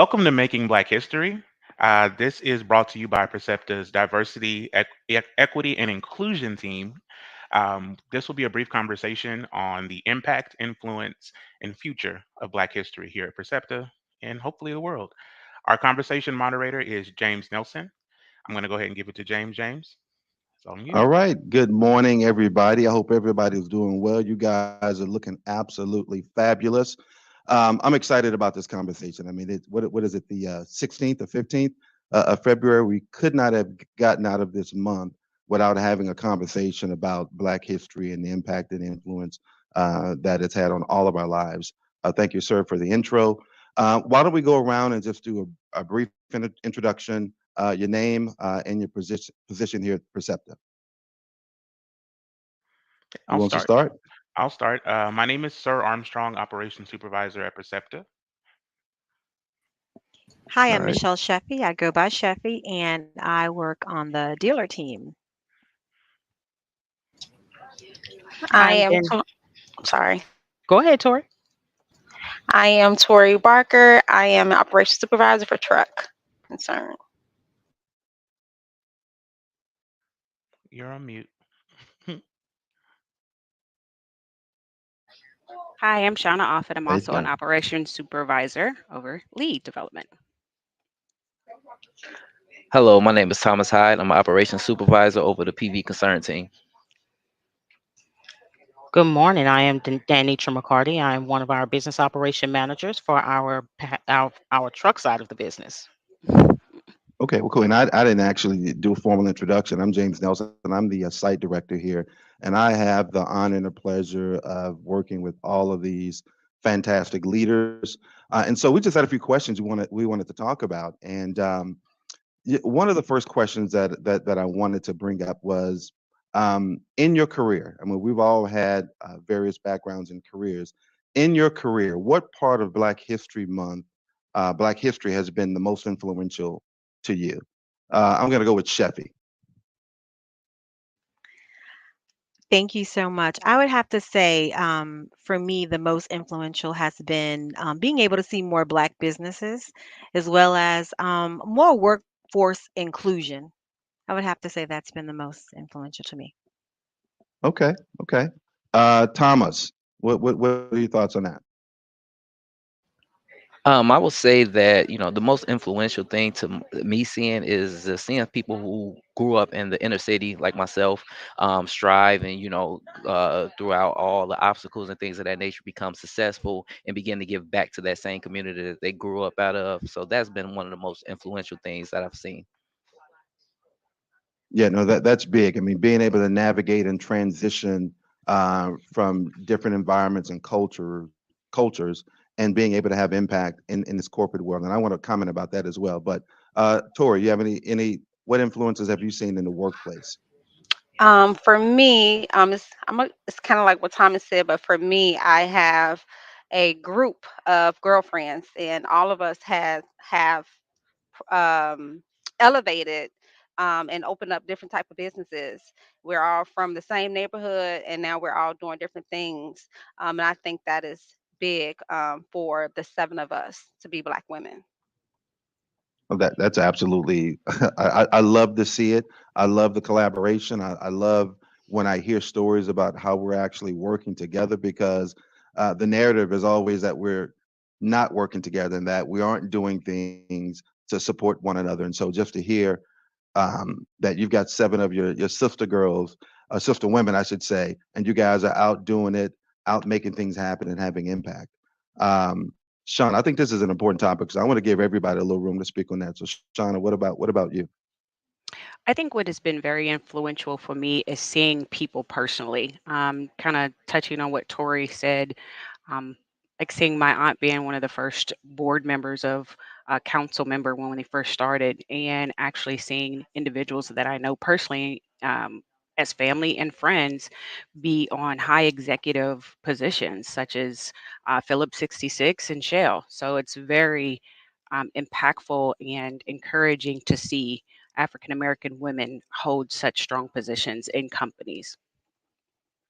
Welcome to Making Black History. This is brought to you by Percepta's Diversity, Equity, and Inclusion team. This will be a brief conversation on the impact, influence, and future of Black history here at Percepta and hopefully the world. Our conversation moderator is James Nelson. I'm going to go ahead and give it to James. James, it's on you. All right. Good morning, everybody. I hope everybody's doing well. You guys are looking absolutely fabulous. I'm excited about this conversation. I mean, what is it, the 16th or 15th of February? We could not have gotten out of this month without having a conversation about Black history and the impact and influence that it's had on all of our lives. Thank you, sir, for the intro. Why don't we go around and just do a brief introduction, your name, and your position here at Percepta. Who I'll wants to start. start? I'll start. My name is Sir Armstrong, Operations Supervisor at Percepta. Hi, All I'm right. Michelle Sheffy. I go by Sheffy and I work on the dealer team. I I'm am, in. I'm sorry. Go ahead, Tori. I am Tori Barker. I am an operations supervisor for truck concern. You're on mute. Hi, I'm Shauna Offit. I'm There you also an go. operations supervisor over lead development. Hello, my name is Thomas Hyde. I'm an operations supervisor over the PV concern team. Good morning. I am Danitra McCarty. I am one of our business operation managers for our truck side of the business. Okay, well, cool. And I didn't actually do a formal introduction. I'm James Nelson. I'm the site director here, and I have the honor and the pleasure of working with all of these fantastic leaders. And so we just had a few questions we wanted to talk about. And one of the first questions that I wanted to bring up was in your career. I mean, we've all had various backgrounds and careers. In your career, what part of Black History Month, Black history, has been the most influential to you? I'm going to go with Sheffy. Thank you so much. I would have to say, for me, the most influential has been being able to see more Black businesses as well as more workforce inclusion. I would have to say that's been the most influential to me. Okay, okay. Thomas, what are your thoughts on that? I would say that the most influential thing to me seeing is seeing people who grew up in the inner city like myself strive and throughout all the obstacles and things of that nature become successful and begin to give back to that same community that they grew up out of. So that's been one of the most influential things that I've seen. Yeah, no, that's big. I mean, being able to navigate and transition from different environments and cultures, and being able to have impact in this corporate world. And I want to comment about that as well. But Tori, you have any what influences have you seen in the workplace? For me, it's kind of like what Thomas said, but for me, I have a group of girlfriends, and all of us have um, elevated and opened up different type of businesses. We're all from the same neighborhood, and now we're all doing different things. And I think that is big for the seven of us to be Black women. Oh, that's absolutely. I love to see it. I love the collaboration. I love when I hear stories about how we're actually working together because the narrative is always that we're not working together and that we aren't doing things to support one another. And so just to hear that you've got seven of your sister girls, sister women, I should say, and you guys are out doing it, out making things happen and having impact. Sean, I think this is an important topic because I want to give everybody a little room to speak on that. So, Shauna, what about you? I think what has been very influential for me is seeing people personally. Kind of touching on what Tori said, um, like seeing my aunt being one of the first board members of a council member when they first started, and actually seeing individuals that I know personally. As family and friends, be on high executive positions such as Phillips 66 and Shell. So it's very impactful and encouraging to see African American women hold such strong positions in companies.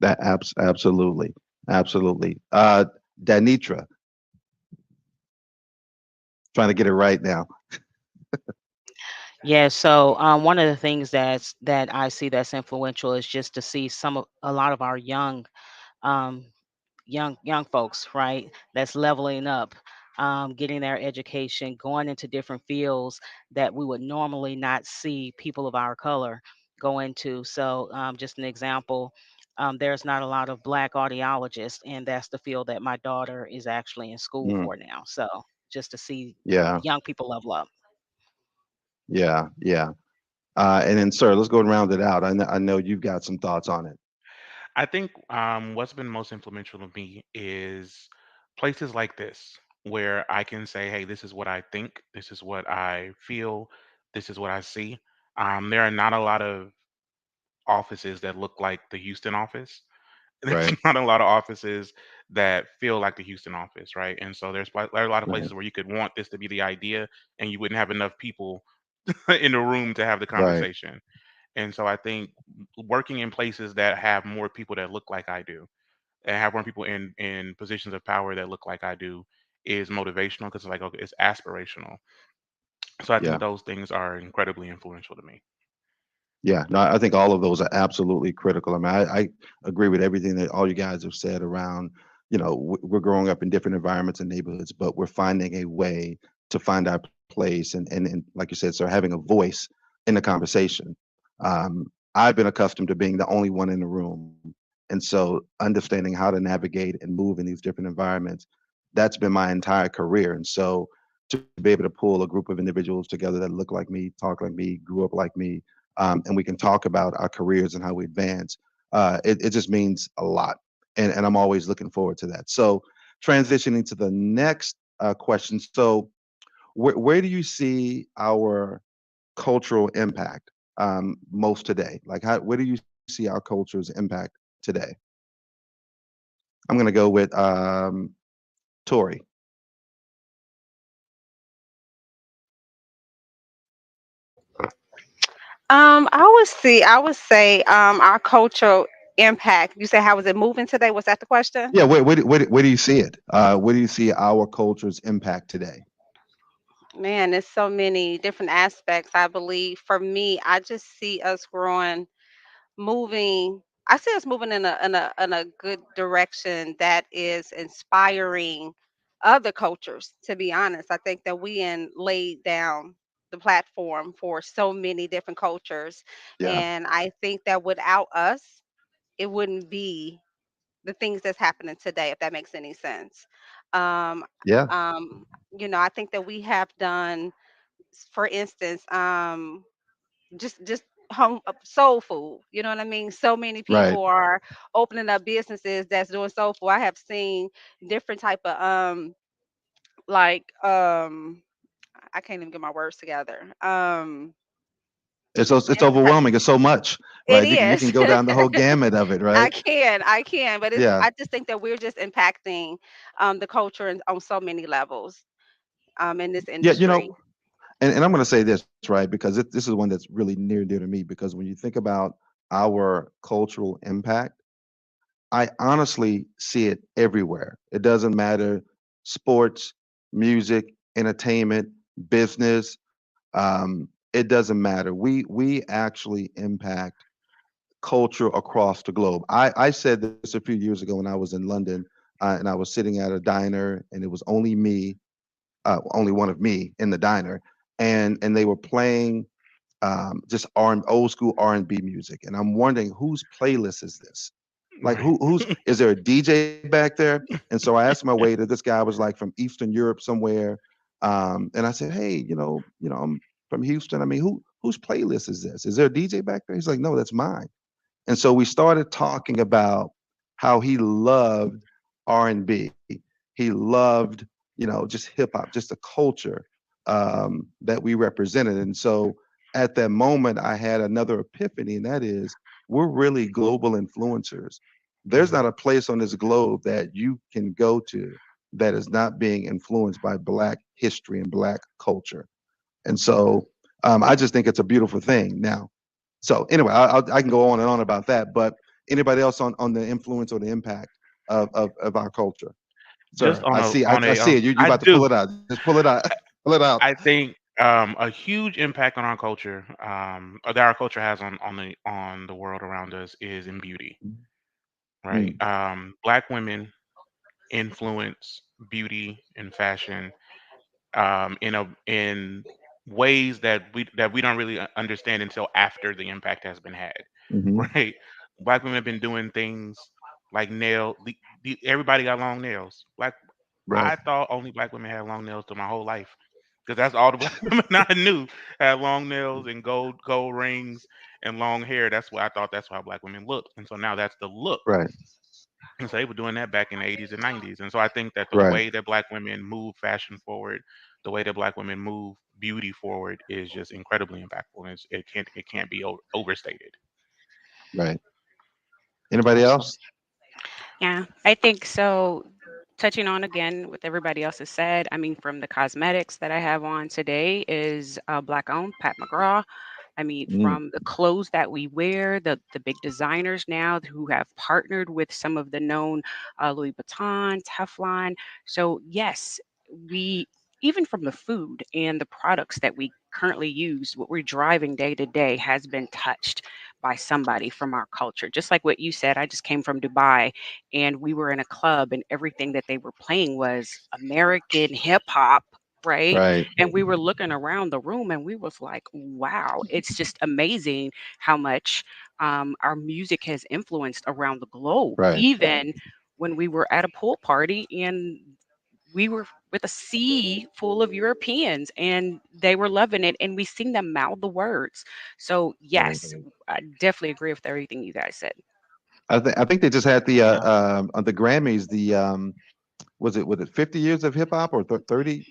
That absolutely, absolutely. Danitra. Trying to get it right now. Yeah, so one of the things that I see that's influential is just to see a lot of our um, young folks, right? That's leveling up, getting their education, going into different fields that we would normally not see people of our color go into. So, just an example, there's not a lot of Black audiologists, and that's the field that my daughter is actually in school Mm, for now. So, just to see yeah, young people level up. yeah, yeah. And then, sir, let's go and round it out. I know you've got some thoughts on it. I think what's been most influential to me is places like this, where I can say, hey, this is what I think, this is what I feel, this is what I see. There are not a lot of offices that look like the Houston office. There's Right, not a lot of offices that feel like the Houston office, right? And so there are a lot of right, places where you could want this to be the idea, and you wouldn't have enough people in the room to have the right. conversation. And so I think working in places that have more people that look like I do, and have more people in positions of power that look like I do, is motivational because like okay, it's aspirational. So I think Yeah. those things are incredibly influential to me. Yeah, no, I think all of those are absolutely critical. I mean, I agree with everything that all you guys have said around, we're growing up in different environments and neighborhoods, but we're finding a way to find our place and like you said, so having a voice in the conversation. I've been accustomed to being the only one in the room. And so understanding how to navigate and move in these different environments, that's been my entire career. And so to be able to pull a group of individuals together that look like me, talk like me, grew up like me, and we can talk about our careers and how we advance. It just means a lot, and I'm always looking forward to that. So, transitioning to the next question. So, where do you see our cultural impact most today? Like, where do you see our culture's impact today? I'm going to go with Tori. I would say, our cultural impact. You say how is it moving today? Was that the question? Yeah, where do you see it? Where do you see our culture's impact today? Man, there's so many different aspects. I believe for me, I just see us growing, moving. I see us moving in a good direction that is inspiring other cultures. To be honest, I think that laid down the platform for so many different cultures, Yeah, and I think that without us, it wouldn't be the things that's happening today. If that makes any sense. Um, yeah, um, I think that we have done, for instance, just home soul food. You know what I mean? So many right. people are opening up businesses that's doing soul food. I have seen different type of like I can't even get my words together. It's Different type. overwhelming. It's so much, It right? You can is. go down the whole gamut of it, right? I can, but Yeah, I just think that we're just impacting the culture on so many levels in this yeah. industry. And I'm going to say this, right? Because this is one that's really near and dear to me. Because when you think about our cultural impact, I honestly see it everywhere. It doesn't matter sports, music, entertainment, business. It doesn't matter. We actually impact culture across the globe. I said this a few years ago when I was in London, and I was sitting at a diner, and it was only me, only one of me in the diner, and they were playing just old school R&B music, and I'm wondering whose playlist is this? Like Right. who's is there a DJ back there? And so I asked my waiter. This guy was like from Eastern Europe somewhere, and I said, hey, I'm from Houston. I mean, whose playlist is this? Is there a DJ back there? He's like, no, that's mine. And so we started talking about how he loved R&B. He loved, just hip hop, just the culture that we represented. And so at that moment, I had another epiphany, and that is we're really global influencers. There's Mhm. not a place on this globe that you can go to that is not being influenced by Black history and Black culture. And so I just think it's a beautiful thing. Now, so anyway, I can go on and on about that. But anybody else on the influence or the impact of our culture, Just sir? I see on I a see it. You I about to pull do. it out. Just pull it out. Pull it out. I think a huge impact on our culture, or that our culture has on the world around us, is in beauty. Right. Mm, Black women influence beauty and fashion in ways that we don't really understand until after the impact has been had. mm-hmm. Right. Black women have been doing things like everybody got long nails. Right, I thought only black women had long nails to my whole life because that's all the black women I knew had long nails and gold rings and long hair. That's what I thought. That's how black women looked, and so now that's the look. right, And so they were doing that back in the 80s and 90s. And so I think that the right, way that black women move fashion forward, the way that black women move beauty forward is just incredibly impactful. And it can't be overstated. right. Anybody Awesome. else? Yeah, I think so. Touching on again what everybody else has said, I mean, from the cosmetics that I have on today is black owned, Pat McGraw. I mean, Mm, from the clothes that we wear, the big designers now who have partnered with some of the known Louis Vuitton, Teflon. So yes, we even from the food and the products that we currently use, what we're driving day to day has been touched by somebody from our culture. Just like what you said, I just came from Dubai and we were in a club and everything that they were playing was American hip hop, right? right, And we were looking around the room and we was like, wow, it's just amazing how much our music has influenced around the globe. right, Even when we were at a pool party and we were with a sea full of Europeans and they were loving it and we seen them mouth the words. So right. yes, I definitely agree with everything you guys said. I think they just had Yeah, on the Grammys was it 50 years of hip hop or 30?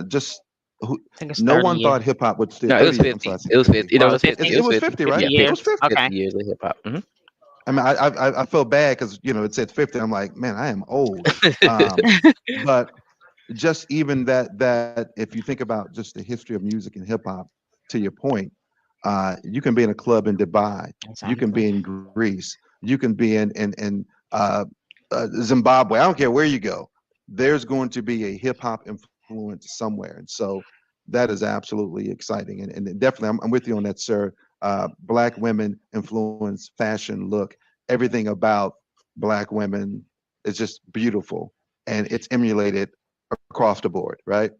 Just who, I think it's no 30 one years. thought hip hop would still No, it 30 was years. I'm sorry, 50. I said It was 50. 50. You know, it Well, was 50. it, 50? It it was was 50. 50, 50 right? Yeah, It years. was 50. Okay. 50 years of hip hop. I mean, I felt bad because it said 50. I'm like, man, I am old. But just even that if you think about just the history of music and hip hop, to your point, you can be in a club in Dubai, you can Exactly. be in Greece, you can be in Zimbabwe. I don't care where you go. There's going to be a hip hop influence somewhere, and so that is absolutely exciting. And definitely, I'm with you on that, sir. Black women influence fashion, look, everything about black women is just beautiful, and it's emulated across the board, right?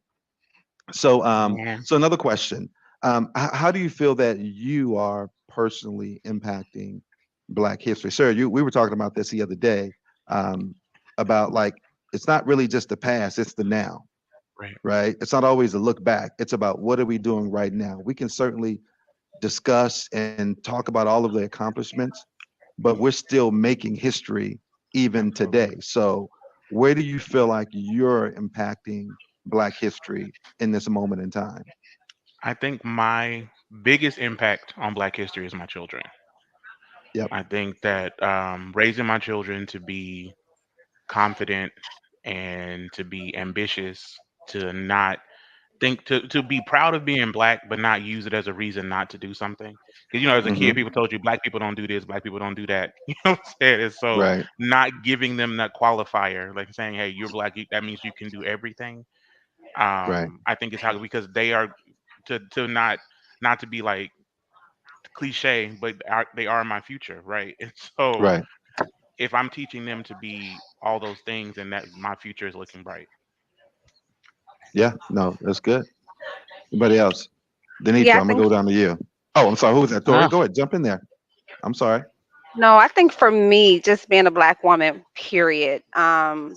Yeah. So another question: how do you feel that you are personally impacting Black history, sir? We were talking about this the other day, um, about like it's not really just the past; it's the now, Right. right? It's not always a look back. It's about what are we doing right now. We can certainly discuss and talk about all of the accomplishments, but we're still making history even today. Absolutely. So, where do you feel like you're impacting Black history in this moment in time? I think my biggest impact on Black history is my children. Yep. I think that raising my children to be confident and to be ambitious, to not to be proud of being black, but not use it as a reason not to do something. Because as a kid, Hmm. people told you black people don't do this, black people don't do that. You know what I'm saying? And so Right. not giving them that qualifier, like saying, "Hey, you're black. That means you can do everything." Right. I think it's how because they are to not to be like cliche, but they are my future, right? And so Right. if I'm teaching them to be all those things, and that my future is looking bright. Yeah. No, that's good. Anybody else? Yeah, Denitra, I I'm gonna think go down to you. Oh, I'm sorry. Who was that? Tori, Oh, go ahead. Jump in there. I'm sorry. no, I think for me, just being a black woman, period,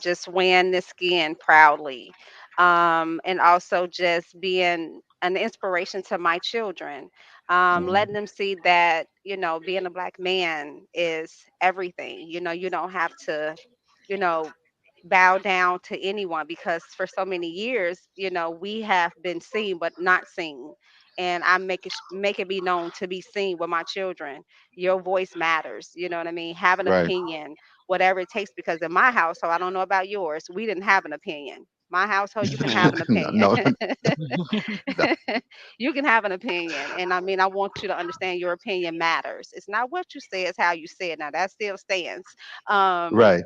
just wearing the skin proudly, and also just being an inspiration to my children, Hmm. letting them see that being a black man is everything. You don't have to, you know, bow down to anyone because for so many years, we have been seen but not seen. And I make it be known to be seen with my children. Your voice matters. You know what I mean? Have an Right. opinion, whatever it takes. Because in my household, I don't know about yours, we didn't have an opinion. My household, you can have an No, opinion. no, no. You can have an opinion. And I mean, I want you to understand your opinion matters. It's not what you say, it's how you say it. Now that still stands. Um, Right.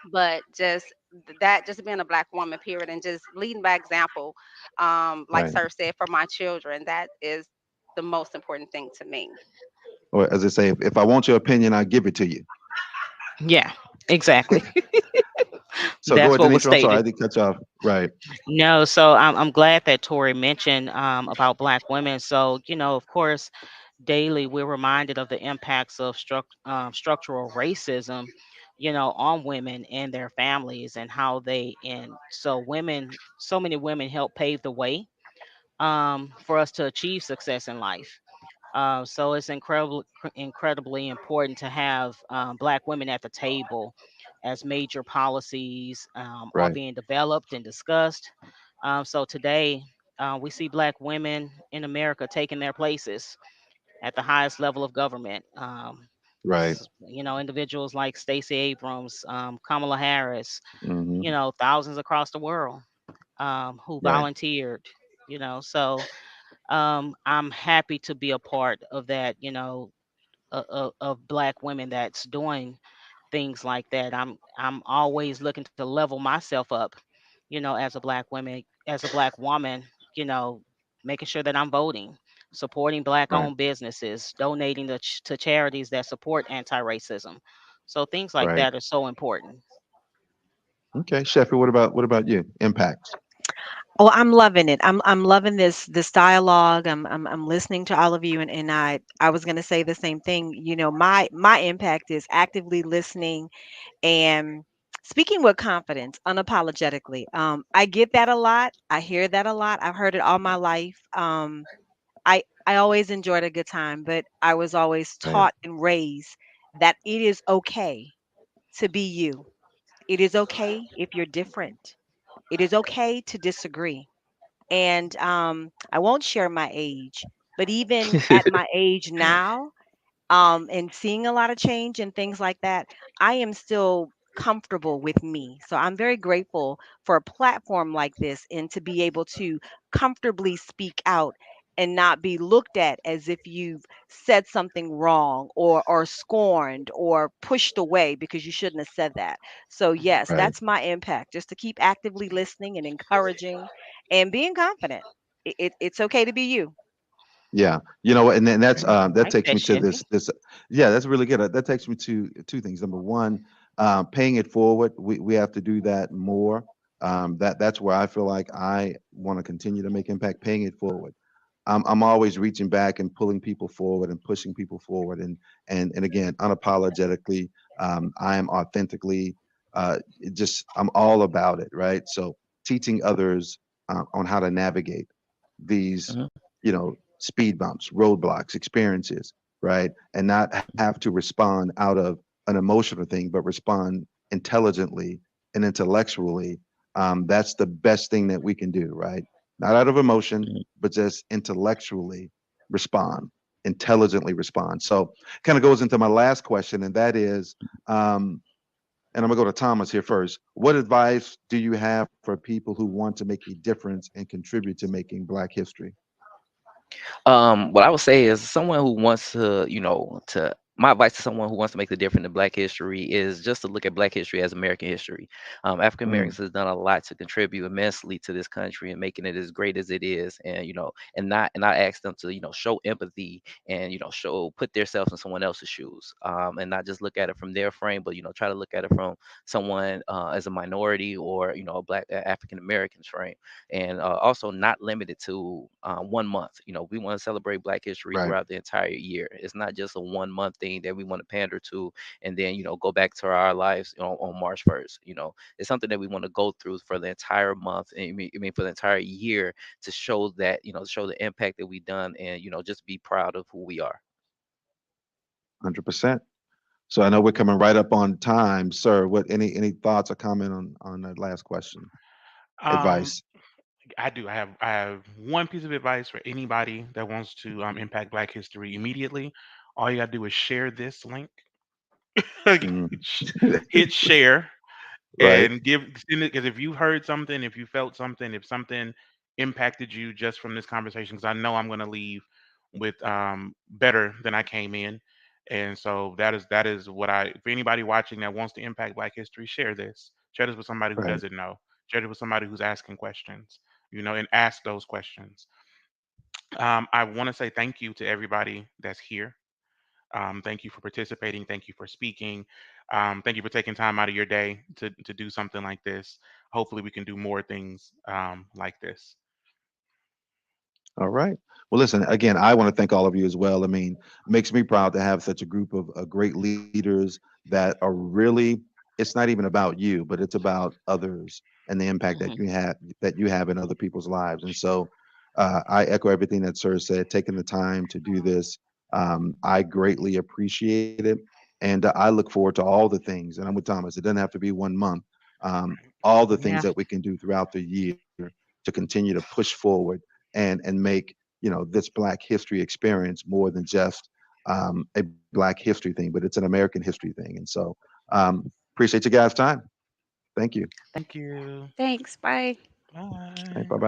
but just that, just being a black woman, period, and just leading by example, like Right. Sir said, for my children, that is the most important thing to me. Or as I say, if I want your opinion, I'll give it to you. Yeah, exactly. So go That's ahead, what was Denitra. I'm sorry, stated. I didn't cut you off. Right. No, so I'm glad that Tori mentioned about Black women. So, of course, daily we're reminded of the impacts of structural racism, on women and their families, and how and so so many women help pave the way for us to achieve success in life. So it's incredibly important to have Black women at the table as major policies are Right. being developed and discussed. So today, we see Black women in America taking their places at the highest level of government. Right. Individuals like Stacey Abrams, Kamala Harris, Hmm. thousands across the world who Right. volunteered. So I'm happy to be a part of that. Of Black women that's doing things like that. I'm always looking to level myself up, as a Black woman, you know, making sure that I'm voting, supporting Black Right. owned businesses, donating to charities that support anti-racism. So things like Right. that are so important. Okay, Sheffield. What about you? Impacts. Oh, I'm loving it. I'm loving this dialogue. I'm listening to all of you, and I was going to say the same thing. My impact is actively listening and speaking with confidence, unapologetically. I get that a lot. I hear that a lot. I've heard it all my life. I always enjoyed a good time, but I was always Right. taught and raised that it is okay to be you. It is okay if you're different. It is okay to disagree. And I won't share my age, but even at my age now, and seeing a lot of change and things like that, I am still comfortable with me. So I'm very grateful for a platform like this and to be able to comfortably speak out and not be looked at as if you've said something wrong or scorned or pushed away because you shouldn't have said that. So yes, Right. that's my impact, just to keep actively listening and encouraging and being confident. It's okay to be you. Yeah, and then that's I that like takes that, me to Sheffy. this. Yeah, that's really good. That takes me to two things. Number one, paying it forward. We have to do that more. That's where I feel like I want to continue to make impact. Paying it forward. I'm always reaching back and pulling people forward and pushing people forward, and again, unapologetically, I am authentically, I'm all about it, right? So teaching others on how to navigate these, Mhm. speed bumps, roadblocks, experiences, right? And not have to respond out of an emotional thing, but respond intelligently and intellectually. That's the best thing that we can do, right? Not out of emotion, Mhm. but just intellectually respond, intelligently respond. So, kind of goes into my last question, and that is, and I'm gonna go to Thomas here first. What advice do you have for people who want to make a difference and contribute to making Black history? What I would say is someone who wants to, my advice to someone who wants to make the difference in Black history is just to look at Black history as American history. African Mm, Americans has done a lot to contribute immensely to this country and making it as great as it is, and and not ask them to, show empathy and show put themselves in someone else's shoes, and not just look at it from their frame, but try to look at it from someone as a minority or a Black African American's frame, and also not limited to 1 month. We want to celebrate Black history right, throughout the entire year. It's not just a 1 month thing that we want to pander to and then go back to our lives on March 1st. It's something that we want to go through for the entire month, and I mean for the entire year, to show that to show the impact that we've done, and just be proud of who we are. 100%. So I know we're coming right up on time, sir. What any thoughts or comment on that last question? Um, Advice. I do. I have one piece of advice for anybody that wants to impact Black history immediately. All you gotta do is share this link. Mm. Hit share Right. and send it, because if you heard something, if you felt something, if something impacted you just from this conversation, because I know I'm going to leave with better than I came in. And so that is what I, for anybody watching that wants to impact Black history, share this. Share this with somebody who Right. doesn't know. Share it with somebody who's asking questions, and ask those questions. I want to say thank you to everybody that's here. Thank you for participating. Thank you for speaking. Thank you for taking time out of your day to do something like this. Hopefully, we can do more things like this. All right. Well, listen, again, I want to thank all of you as well. I mean, makes me proud to have such a group of great leaders that are really, it's not even about you, but it's about others and the impact Hmm. that you have in other people's lives. And so I echo everything that Sir said, taking the time to do this. I greatly appreciate it. And I look forward to all the things. And I'm with Thomas. It doesn't have to be 1 month. Right. All the things Yeah. that we can do throughout the year to continue to push forward and make this Black history experience more than just a Black history thing, but it's an American history thing. And so appreciate you guys' time. Thank you. Thank you. Thanks. Bye. All right, Bye. bye bye.